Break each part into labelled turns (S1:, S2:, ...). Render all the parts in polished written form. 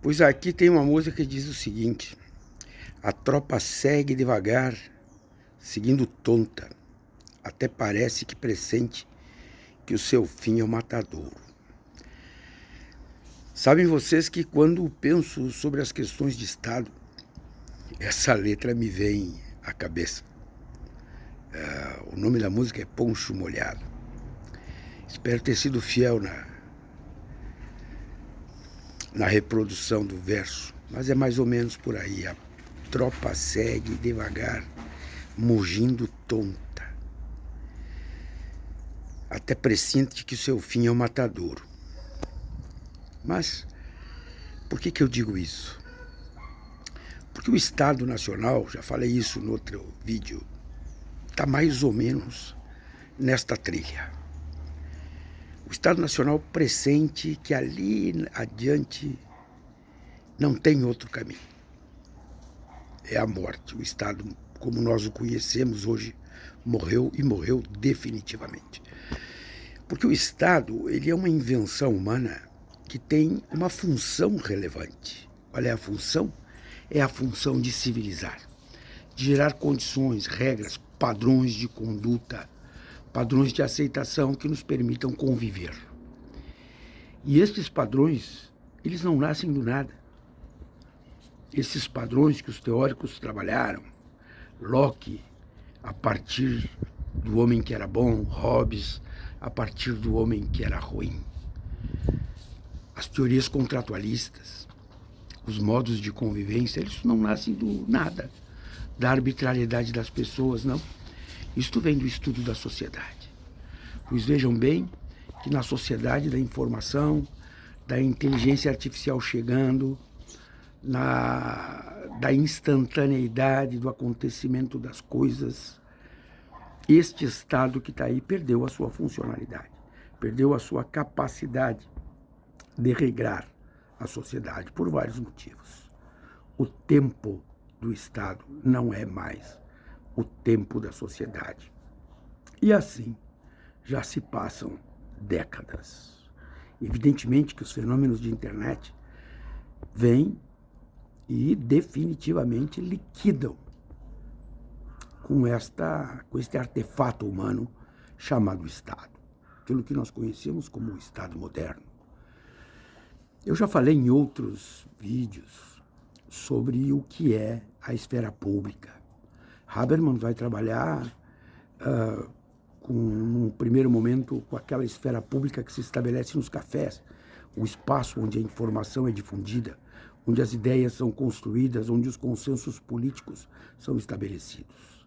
S1: Pois aqui tem uma música que diz o seguinte: a tropa segue devagar, seguindo tonta, até parece que pressente que o seu fim é o matadouro. Sabem vocês que quando penso sobre as questões de Estado, essa letra me vem à cabeça. O nome da música é Poncho Molhado. Espero ter sido fiel na reprodução do verso, mas é mais ou menos por aí. A tropa segue devagar, mugindo tonta, até pressente que o seu fim é o matadouro. Mas por que eu digo isso? Porque o Estado Nacional, já falei isso no outro vídeo, está mais ou menos nesta trilha. O Estado Nacional pressente que ali adiante não tem outro caminho. É a morte. O Estado, como nós o conhecemos hoje, morreu e morreu definitivamente. Porque o Estado, ele é uma invenção humana que tem uma função relevante. Qual é a função? É a função de civilizar, de gerar condições, regras, padrões de conduta, padrões de aceitação que nos permitam conviver. E esses padrões, eles não nascem do nada. Esses padrões que os teóricos trabalharam, Locke, a partir do homem que era bom, Hobbes, a partir do homem que era ruim. As teorias contratualistas, os modos de convivência, eles não nascem do nada, da arbitrariedade das pessoas, não. Isto vem do estudo da sociedade. Pois vejam bem que na sociedade da informação, da inteligência artificial chegando, da instantaneidade do acontecimento das coisas, este Estado que está aí perdeu a sua funcionalidade, perdeu a sua capacidade de regrar a sociedade por vários motivos. O tempo do Estado não é mais o tempo da sociedade. E assim já se passam décadas. Evidentemente que os fenômenos de internet vêm e definitivamente liquidam com este artefato humano chamado Estado, aquilo que nós conhecemos como o Estado moderno. Eu já falei em outros vídeos sobre o que é a esfera pública. Habermas vai trabalhar num primeiro momento, com aquela esfera pública que se estabelece nos cafés, o espaço onde a informação é difundida, onde as ideias são construídas, onde os consensos políticos são estabelecidos.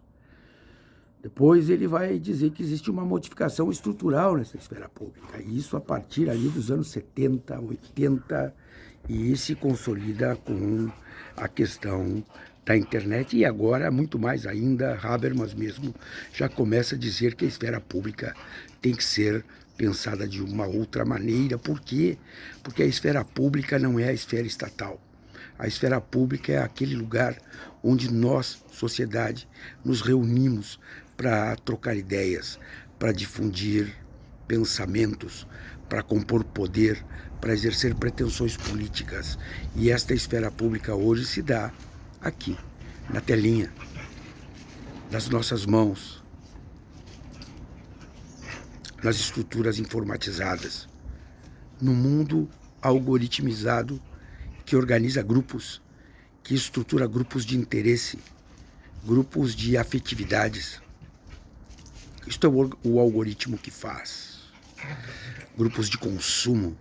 S1: Depois ele vai dizer que existe uma modificação estrutural nessa esfera pública, e isso a partir ali dos anos 70, 80, e se consolida com a questão da internet, e agora, muito mais ainda, Habermas mesmo já começa a dizer que a esfera pública tem que ser pensada de uma outra maneira. Por quê? Porque a esfera pública não é a esfera estatal. A esfera pública é aquele lugar onde nós, sociedade, nos reunimos para trocar ideias, para difundir pensamentos, para compor poder, para exercer pretensões políticas. E esta esfera pública hoje se dá aqui, na telinha, nas nossas mãos, nas estruturas informatizadas, no mundo algoritmizado que organiza grupos, que estrutura grupos de interesse, grupos de afetividades. Isto é o algoritmo que faz. Grupos de consumo,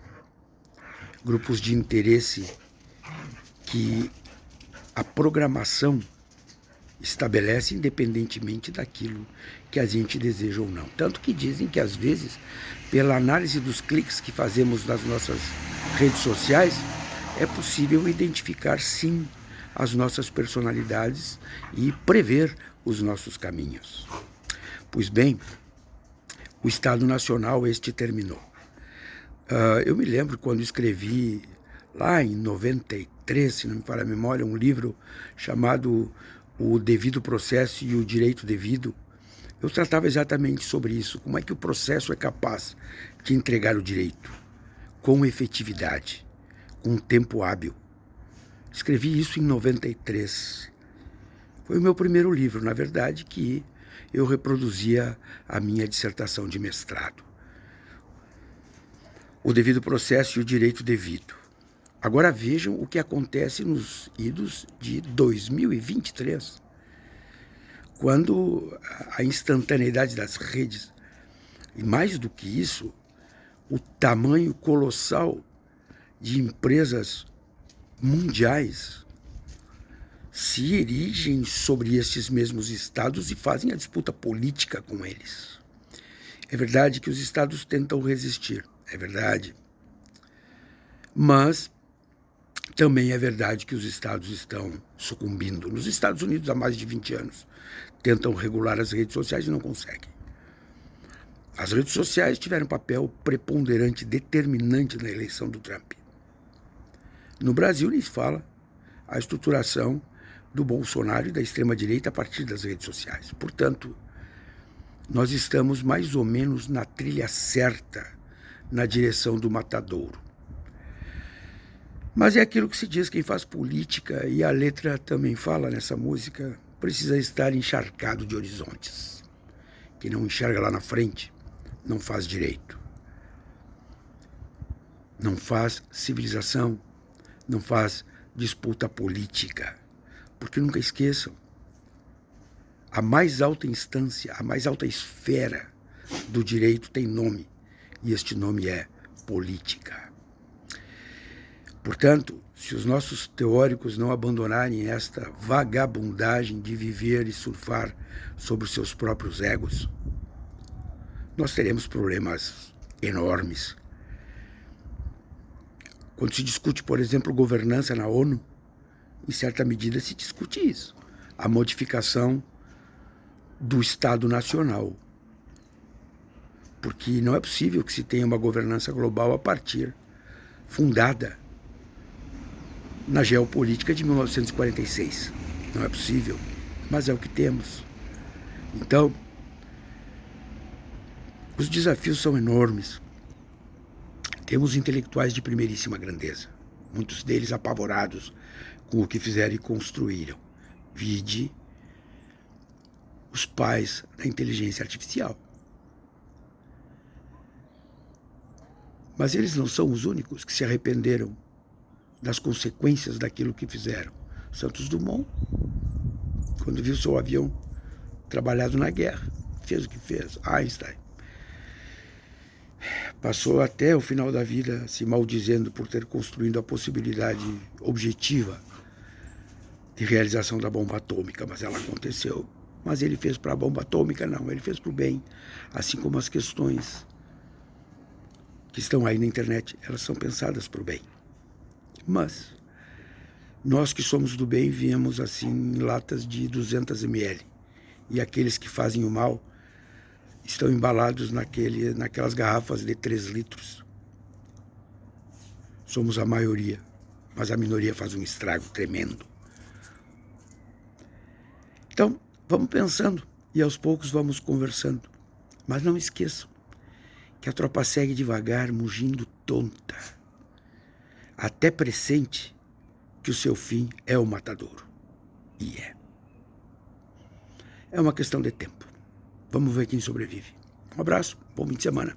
S1: grupos de interesse que a programação estabelece independentemente daquilo que a gente deseja ou não. Tanto que dizem que, às vezes, pela análise dos cliques que fazemos nas nossas redes sociais, é possível identificar, sim, as nossas personalidades e prever os nossos caminhos. Pois bem, o Estado Nacional este terminou. Eu me lembro quando escrevi, lá em 93, se não me falha a memória, um livro chamado O Devido Processo e o Direito Devido. Eu tratava exatamente sobre isso, como é que o processo é capaz de entregar o direito com efetividade, com tempo hábil, Escrevi isso em 93. Foi o meu primeiro livro, na verdade, que eu reproduzia a minha dissertação de mestrado. O devido processo e o direito devido. Agora vejam o que acontece nos idos de 2023, quando a instantaneidade das redes, e mais do que isso, o tamanho colossal de empresas mundiais se erigem sobre estes mesmos estados e fazem a disputa política com eles. É verdade que os estados tentam resistir, é verdade. Mas também é verdade que os estados estão sucumbindo. Nos Estados Unidos, há mais de 20 anos, tentam regular as redes sociais e não conseguem. As redes sociais tiveram um papel preponderante, determinante na eleição do Trump. No Brasil, nem se fala a estruturação do Bolsonaro e da extrema-direita a partir das redes sociais. Portanto, nós estamos mais ou menos na trilha certa, na direção do matadouro. Mas é aquilo que se diz, quem faz política, e a letra também fala nessa música, precisa estar encharcado de horizontes. Quem não enxerga lá na frente, não faz direito. Não faz civilização, não faz disputa política. Porque nunca esqueçam, a mais alta instância, a mais alta esfera do direito tem nome, e este nome é política. Portanto, se os nossos teóricos não abandonarem esta vagabundagem de viver e surfar sobre os seus próprios egos, nós teremos problemas enormes. Quando se discute, por exemplo, governança na ONU, em certa medida se discute isso, a modificação do Estado Nacional. Porque não é possível que se tenha uma governança global a partir, fundada na geopolítica de 1946. Não é possível, mas é o que temos. Então, os desafios são enormes. Temos intelectuais de primeiríssima grandeza, muitos deles apavorados com o que fizeram e construíram. Vide os pais da inteligência artificial. Mas eles não são os únicos que se arrependeram das consequências daquilo que fizeram. Santos Dumont, quando viu seu avião trabalhado na guerra, fez o que fez. Einstein passou até o final da vida se maldizendo por ter construído a possibilidade objetiva de realização da bomba atômica, mas ela aconteceu. Mas ele fez para a bomba atômica? Não, ele fez para o bem. Assim como as questões que estão aí na internet, elas são pensadas para o bem. Mas nós que somos do bem viemos assim em latas de 200 ml. E aqueles que fazem o mal estão embalados naquelas garrafas de 3 litros. Somos a maioria, mas a minoria faz um estrago tremendo. Então, vamos pensando e aos poucos vamos conversando. Mas não esqueçam que a tropa segue devagar, mugindo tonta. Até pressente que o seu fim é o matadouro. E é. É uma questão de tempo. Vamos ver quem sobrevive. Um abraço, bom fim de semana.